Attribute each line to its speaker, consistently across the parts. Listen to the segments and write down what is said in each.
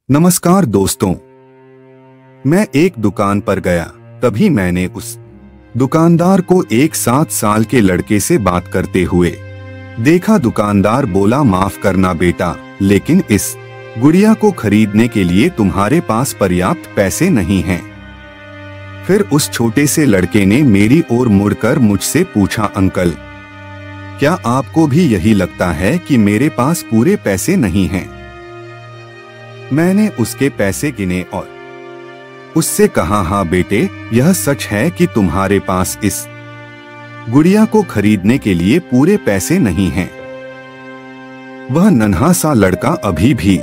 Speaker 1: नमस्कार दोस्तों, मैं एक दुकान पर गया। तभी मैंने उस दुकानदार को एक 7 साल के लड़के से बात करते हुए देखा। दुकानदार बोला, माफ करना बेटा, लेकिन इस गुड़िया को खरीदने के लिए तुम्हारे पास पर्याप्त पैसे नहीं हैं। फिर उस छोटे से लड़के ने मेरी ओर मुड़कर मुझसे पूछा, अंकल, क्या आपको भी यही लगता है कि मेरे पास पूरे पैसे नहीं हैं? मैंने उसके पैसे गिने और उससे कहा, हाँ बेटे, यह सच है कि तुम्हारे पास इस गुड़िया को खरीदने के लिए पूरे पैसे नहीं हैं। वह नन्हा सा लड़का अभी भी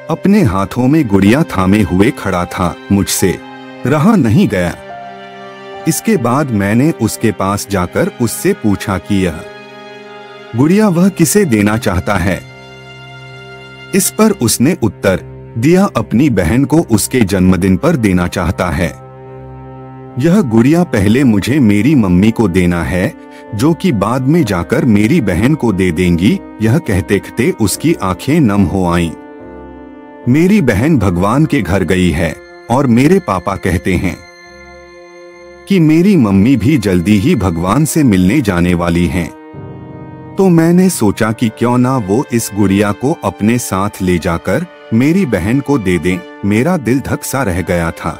Speaker 1: अपने हाथों में गुड़िया थामे हुए खड़ा था। मुझसे रहा नहीं गया। इसके बाद मैंने उसके पास जाकर उससे पूछा कि यह गुड़िया वह किसे देना चाहता है। इस पर उसने उत्तर दिया, अपनी बहन को उसके जन्मदिन पर देना चाहता है। यह गुड़िया पहले मुझे मेरी मम्मी को देना है, जो कि बाद में जाकर मेरी बहन को दे देंगी। यह कहते कहते उसकी आंखें नम हो आईं। मेरी बहन भगवान के घर गई है और मेरे पापा कहते हैं कि मेरी मम्मी भी जल्दी ही भगवान से मिलने जाने वाली हैं। तो मैंने सोचा कि क्यों ना वो इस गुड़िया को अपने साथ ले जाकर मेरी बहन को दे दें। मेरा दिल धक सा रह गया था।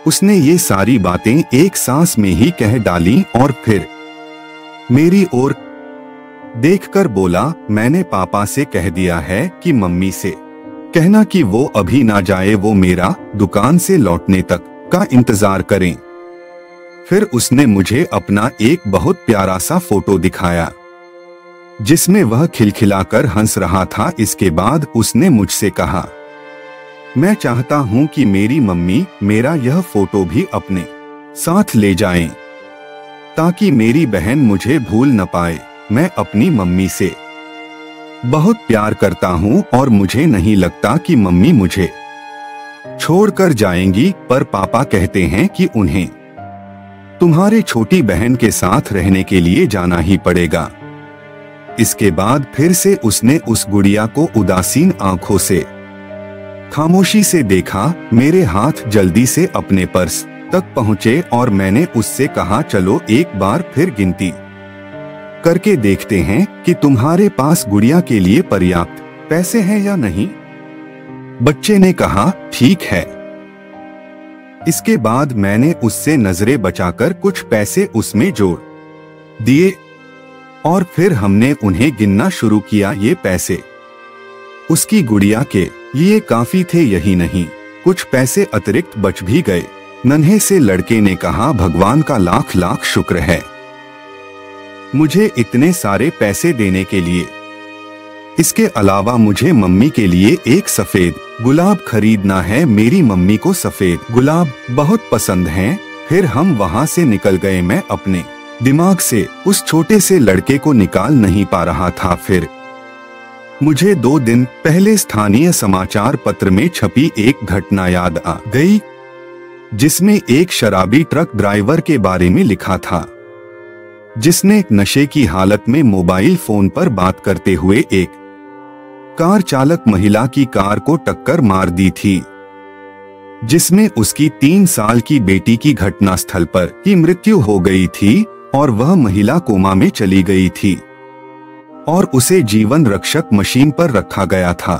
Speaker 1: उसने ये सारी बातें एक सांस में ही कह डाली और फिर मेरी ओर देखकर बोला, मैंने पापा से कह दिया है कि मम्मी से कहना कि वो अभी ना जाए, वो मेरा दुकान से लौटने तक का इंतजार करें। फिर उसने मुझे अपना एक बहुत प्यारा सा फोटो दिखाया जिसमें वह खिलखिलाकर हंस रहा था। इसके बाद उसने मुझसे कहा, मैं चाहता हूं कि मेरी मम्मी मेरा यह फोटो भी अपने साथ ले जाएं, ताकि मेरी बहन मुझे भूल न पाए। मैं अपनी मम्मी से बहुत प्यार करता हूं और मुझे नहीं लगता कि मम्मी मुझे छोड़कर जाएंगी, पर पापा कहते हैं कि उन्हें तुम्हारे छोटी बहन के साथ रहने के लिए जाना ही पड़ेगा। इसके बाद फिर से उसने उस गुड़िया को उदासीन आंखों से खामोशी से देखा। मेरे हाथ जल्दी से अपने पर्स तक पहुंचे और मैंने उससे कहा, चलो एक बार फिर गिनती करके देखते हैं कि तुम्हारे पास गुड़िया के लिए पर्याप्त पैसे हैं या नहीं। बच्चे ने कहा, ठीक है। इसके बाद मैंने उससे नजरें बचाकर कुछ पैसे उसमें जोड़ दिए और फिर हमने उन्हें गिनना शुरू किया। ये पैसे उसकी गुड़िया के लिए काफी थे। यही नहीं, कुछ पैसे अतिरिक्त बच भी गए। नन्हे से लड़के ने कहा, भगवान का लाख लाख शुक्र है मुझे इतने सारे पैसे देने के लिए। इसके अलावा मुझे मम्मी के लिए एक सफेद गुलाब खरीदना है। मेरी मम्मी को सफेद गुलाब बहुत पसंद हैं। फिर हम वहां से निकल गए। मैं अपने दिमाग से उस छोटे से लड़के को निकाल नहीं पा रहा था। फिर मुझे 2 दिन पहले स्थानीय समाचार पत्र में छपी एक घटना याद आ गई, जिसमें एक शराबी ट्रक ड्राइवर के बारे में लिखा था, जिसने नशे की हालत में मोबाइल फोन पर बात करते हुए एक कार चालक महिला की कार को टक्कर मार दी थी, जिसमें उसकी 3 साल की बेटी की घटनास्थल पर ही मृत्यु हो गई थी और वह महिला कोमा में चली गई थी और उसे जीवन रक्षक मशीन पर रखा गया था,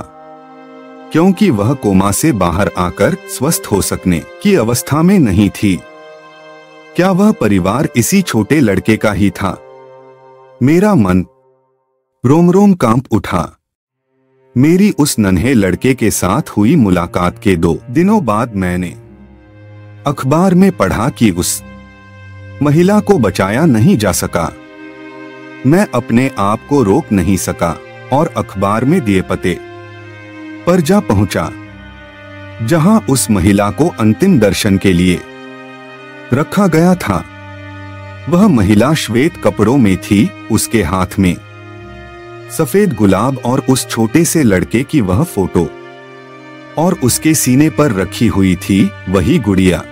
Speaker 1: क्योंकि वह कोमा से बाहर आकर स्वस्थ हो सकने की अवस्था में नहीं थी। क्या वह परिवार इसी छोटे लड़के का ही था? मेरा मन रोम रोम कांप उठा। मेरी उस नन्हे लड़के के साथ हुई मुलाकात के 2 दिनों बाद मैंने अखबार में पढ़ा कि उस महिला को बचाया नहीं जा सका। मैं अपने आप को रोक नहीं सका और अखबार में दिए पते पर जा पहुंचा, जहां उस महिला को अंतिम दर्शन के लिए रखा गया था। वह महिला श्वेत कपड़ों में थी, उसके हाथ में सफेद गुलाब और उस छोटे से लड़के की वह फोटो और उसके सीने पर रखी हुई थी वही गुड़िया।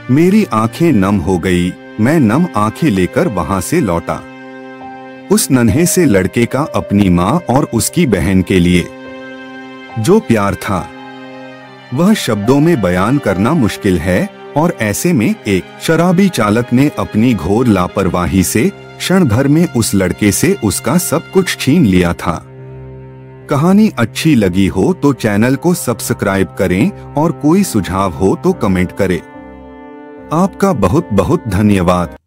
Speaker 1: मेरी आंखें नम हो गई। मैं नम आंखें लेकर वहां से लौटा। उस नन्हे से लड़के का अपनी माँ और उसकी बहन के लिए जो प्यार था वह शब्दों में बयान करना मुश्किल है, और ऐसे में एक शराबी चालक ने अपनी घोर लापरवाही से क्षण भर में उस लड़के से उसका सब कुछ छीन लिया था। कहानी अच्छी लगी हो तो चैनल को सब्सक्राइब करें, और कोई सुझाव हो तो कमेंट करें। आपका बहुत बहुत धन्यवाद।